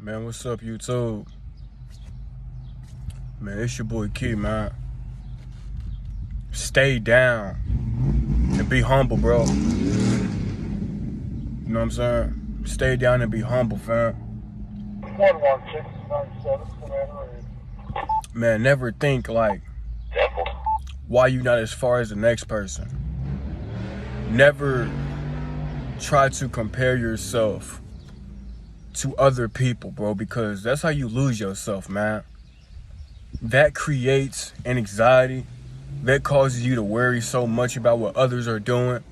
Man, what's up, YouTube? Man, it's your boy Key, man. Stay down and be humble, bro. You know what I'm saying? Stay down and be humble, fam. 11697, Command Reed. Man, never think like, why you not as far as the next person? Never try to compare yourself to other people, bro, because that's how you lose yourself, man. That creates an anxiety. That causes you to worry so much about what others are doing.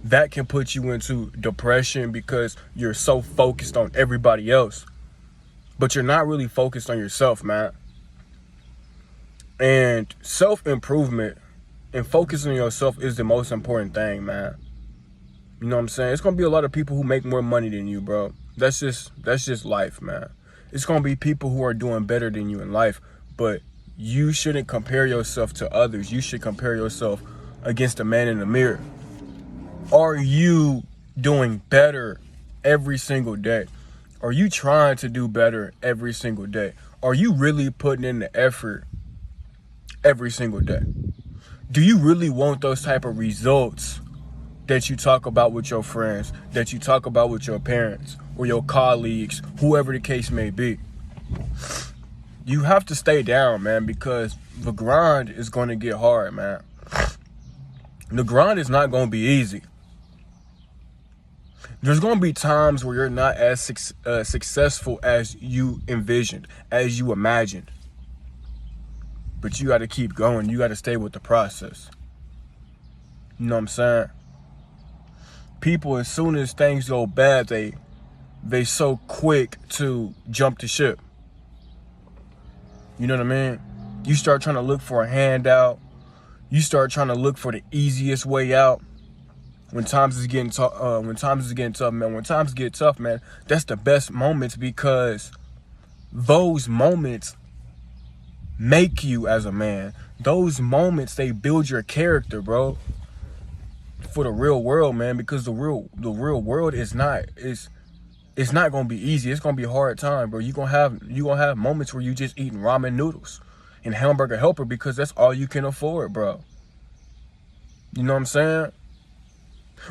That can put you into depression because you're so focused on everybody else. But you're not really focused on yourself, man. And self-improvement and focusing on yourself is the most important thing, man. You know what I'm saying? It's gonna be a lot of people who make more money than you, bro. That's just life, man. It's gonna be people who are doing better than you in life, but you shouldn't compare yourself to others. You should compare yourself against the man in the mirror. Are you doing better every single day? Are you trying to do better every single day? Are you really putting in the effort every single day? Do you really want those type of results that you talk about with your friends, that you talk about with your parents or your colleagues, whoever the case may be? You have to stay down, man, because the grind is going to get hard, man. The grind is not going to be easy. There's going to be times where you're not as successful as you envisioned, as you imagined. But you got to keep going. You got to stay with the process. You know what I'm saying? People, as soon as things go bad, they so quick to jump the ship. You know what I mean? You start trying to look for a handout. You start trying to look for the easiest way out. When times is getting tough, man. When times get tough, man, that's the best moments, because those moments make you as a man. Those moments, they build your character, bro. For the real world, man, because the real world is not gonna be easy. It's gonna be a hard time, bro. You gonna have moments where you just eating ramen noodles and hamburger helper because that's all you can afford, bro. You know what I'm saying?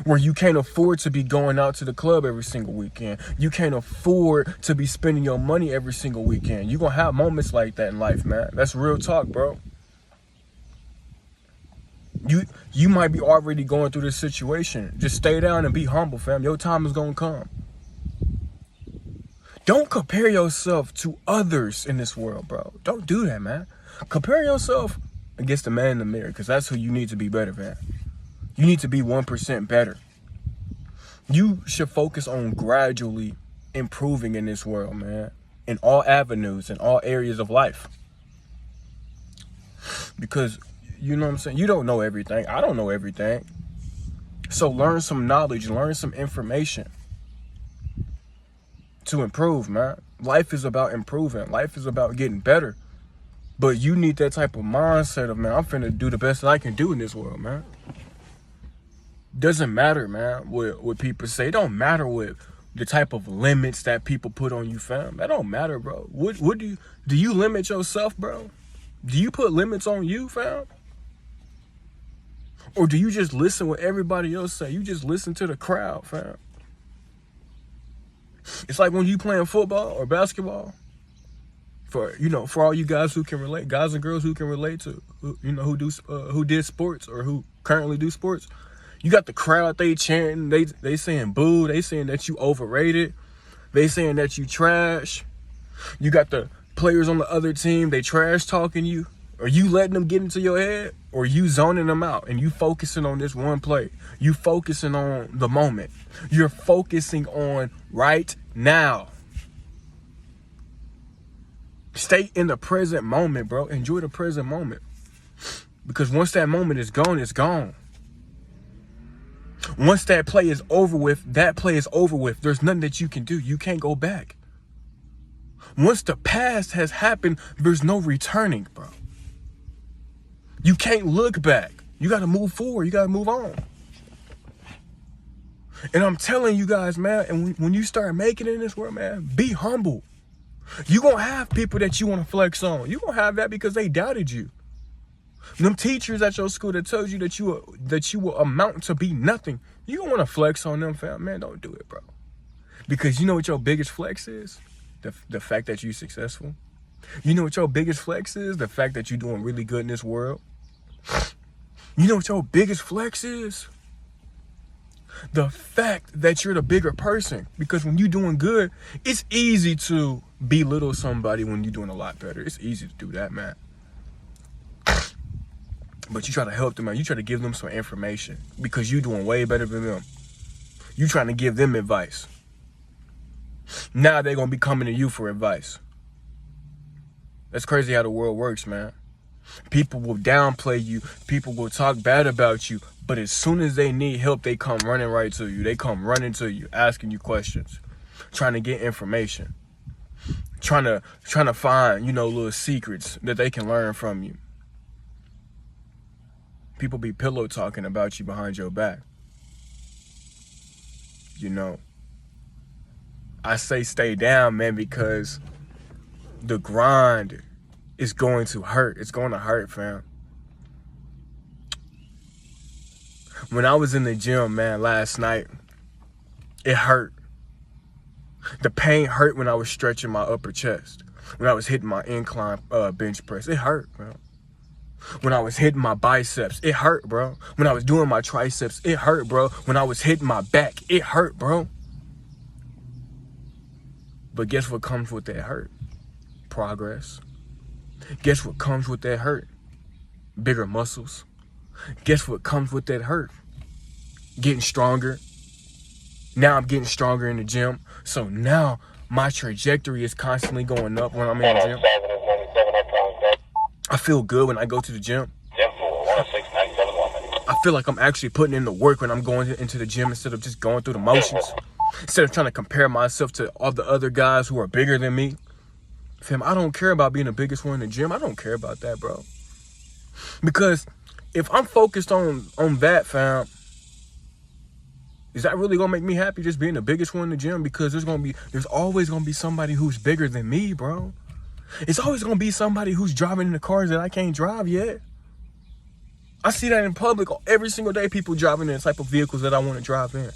Where you can't afford to be going out to the club every single weekend. You can't afford to be spending your money every single weekend. You gonna have moments like that in life, man. That's real talk, bro. You might be already going through this situation. Just stay down and be humble, fam. Your time is gonna come. Don't compare yourself to others in this world, bro. Don't do that, man. Compare yourself against the man in the mirror, because that's who you need to be better, man. You need to be 1% better. You should focus on gradually improving in this world, man. In all avenues, in all areas of life. Because, you know what I'm saying? You don't know everything. I don't know everything. So learn some knowledge, learn some information to improve, man. Life is about improving. Life is about getting better. But you need that type of mindset of, man, I'm finna do the best that I can do in this world, man. Doesn't matter, man, what people say. It don't matter what the type of limits that people put on you, fam. That don't matter, bro. What do you limit yourself, bro? Do you put limits on you, fam? Or do you just listen what everybody else say? You just listen to the crowd, fam. It's like when you playing football or basketball. For all you guys who can relate, guys and girls who can relate to, who did sports or who currently do sports. You got the crowd, they chanting, they saying boo, they saying that you overrated, they saying that you trash. You got the players on the other team, they trash talking you. Are you letting them get into your head, or you zoning them out and you focusing on this one play? You focusing on the moment. You're focusing on right now. Stay in the present moment, bro. Enjoy the present moment. Because once that moment is gone, it's gone. Once that play is over with, that play is over with. There's nothing that you can do. You can't go back. Once the past has happened, there's no returning, bro. You can't look back. You got to move forward. You got to move on. And I'm telling you guys, man, and when you start making it in this world, man, be humble. You gonna have people that you want to flex on. You gonna have that because they doubted you. Them teachers at your school that tells you that you will amount to be nothing. You don't want to flex on them, fam. Man, don't do it, bro. Because you know what your biggest flex is? The fact that you're successful. You know what your biggest flex is? The fact that you're doing really good in this world. You know what your biggest flex is? The fact that you're the bigger person. Because when you're doing good, it's easy to belittle somebody when you're doing a lot better. It's easy to do that, man. But you try to help them out. You try to give them some information because you're doing way better than them. You trying to give them advice. Now they're going to be coming to you for advice. That's crazy how the world works, man. People will downplay you. People will talk bad about you. But as soon as they need help, they come running right to you. They come running to you, asking you questions, trying to get information, trying to find, little secrets that they can learn from you. People be pillow talking about you behind your back. I say stay down, man, because the grind is going to hurt. It's going to hurt, fam. When I was in the gym, man, last night, it hurt. The pain hurt when I was stretching my upper chest. When I was hitting my incline bench press, it hurt, bro. When I was hitting my biceps, it hurt, bro. When I was doing my triceps, it hurt, bro. When I was hitting my back, it hurt, bro. But guess what comes with that hurt? Progress. Guess what comes with that hurt? Bigger muscles. Guess what comes with that hurt? Getting stronger. Now I'm getting stronger in the gym. So now my trajectory is constantly going up when I'm in the gym. I feel good when I go to the gym. I feel like I'm actually putting in the work when I'm going into the gym instead of just going through the motions. Instead of trying to compare myself to all the other guys who are bigger than me. Fam, I don't care about being the biggest one in the gym. I don't care about that, bro. Because if I'm focused on that, fam, is that really gonna make me happy just being the biggest one in the gym? Because there's always gonna be somebody who's bigger than me, bro. It's always gonna be somebody who's driving in the cars that I can't drive yet. I see that in public every single day, people driving in the type of vehicles that I want to drive in.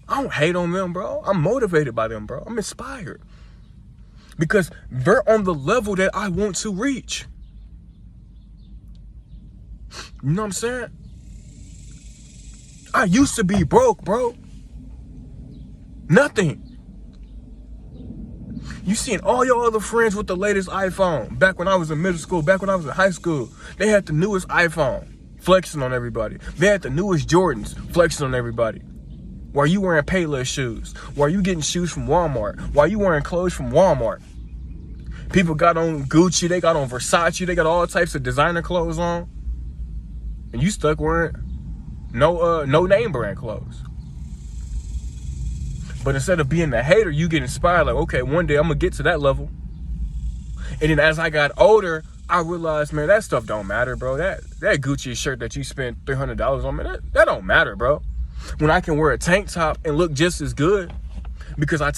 I don't hate on them, bro. I'm motivated by them, bro. I'm inspired. Because they're on the level that I want to reach. You know what I'm saying? I used to be broke, bro. Nothing. You seen all your other friends with the latest iPhone. Back when I was in middle school, back when I was in high school, they had the newest iPhone, flexing on everybody. They had the newest Jordans, flexing on everybody. Why are you wearing Payless shoes? Why are you getting shoes from Walmart? Why are you wearing clothes from Walmart? People got on Gucci, they got on Versace, they got all types of designer clothes on. And you stuck wearing no name brand clothes. But instead of being a hater, you get inspired, like, okay, one day I'm gonna get to that level. And then as I got older, I realized, man, that stuff don't matter, bro. That Gucci shirt that you spent $300 on, man, that don't matter, bro. When I can wear a tank top and look just as good, because I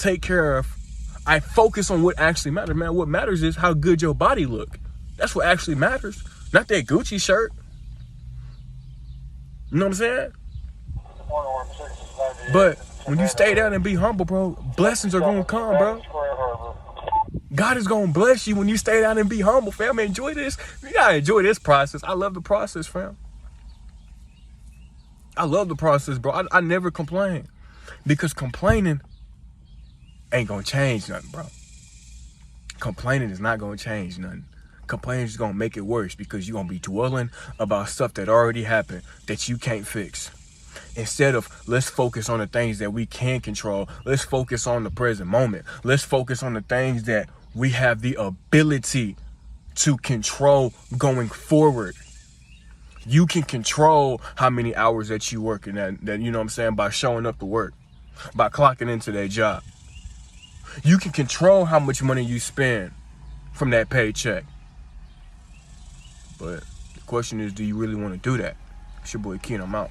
focus on what actually matters, man. What matters is how good your body look. That's what actually matters, not that Gucci shirt. You know what I'm saying? But when you stay down and be humble, bro, blessings are gonna come, bro. God is gonna bless you when you stay down and be humble, fam. Enjoy this. You gotta enjoy this process. I love the process, fam. I love the process, bro. I never complain. Because complaining ain't gonna change nothing, bro. Complaining is not gonna change nothing. Complaining is gonna make it worse because you're gonna be dwelling about stuff that already happened that you can't fix. Instead of, let's focus on the things that we can control. Let's focus on the present moment. Let's focus on the things that we have the ability to control going forward. You can control how many hours that you work, and that you know what I'm saying, by showing up to work, by clocking into that job. You can control how much money you spend from that paycheck. But the question is, do you really want to do that? It's your boy Keen, I'm out.